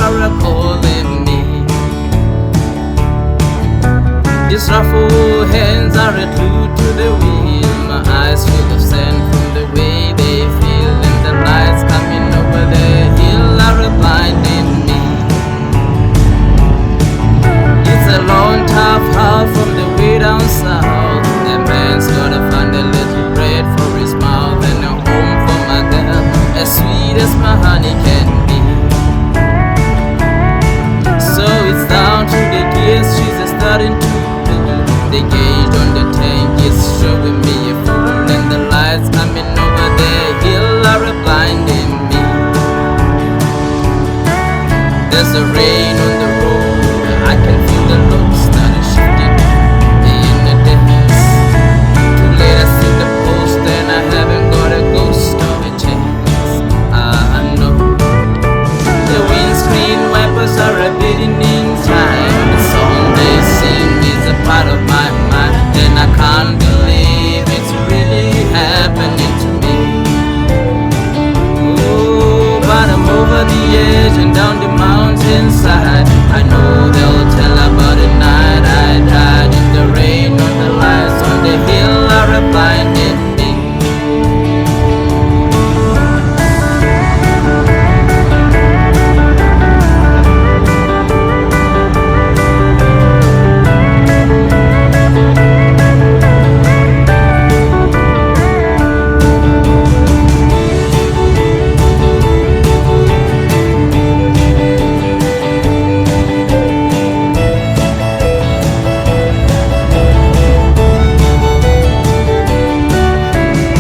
are calling me. These rough hands are glued to the wheel. My eyes full of sand from the way they feel, and the lights coming over the hill are blinding me. It's a long, tough haul from the way down south. The man's gotta find a little bread for his mouth and a home for my girl, as sweet as my honey can be. So it's down to the gears, she's starting to build. The gauge on the tank is showing me a fool, and the lights coming over the hill are blinding me. There's a rain on the road, I can feel the load starting shifting in the dance. Too late, I see the post and I haven't got a ghost of a chance. I know the windscreen wipers are a beating in time. The song they sing is a part of my mind, and I can't believe it's really happening to me. Oh, but I'm over the edge and down the mountainside. I know they'll tell about the night I died in the rain, on the lights on the hill are blinding me.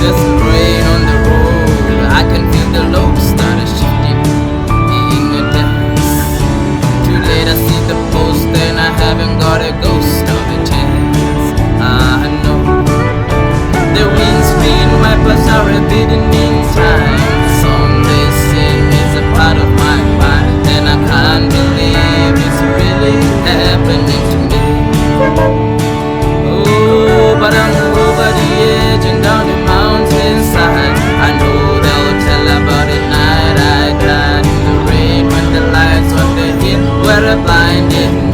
There's rain on the road, I can feel the load started shifting in the dance. Too late, I see the post and I haven't got a ghost of a chance. I know the windscreen wipers are a beating in time. The song they sing is a part of my mind, and I can't believe it's really happening to me. Oh, but I'm over the edge and down the mountainside. I know they'll tell about the night I died in the rain, when the lights on the hill were blinding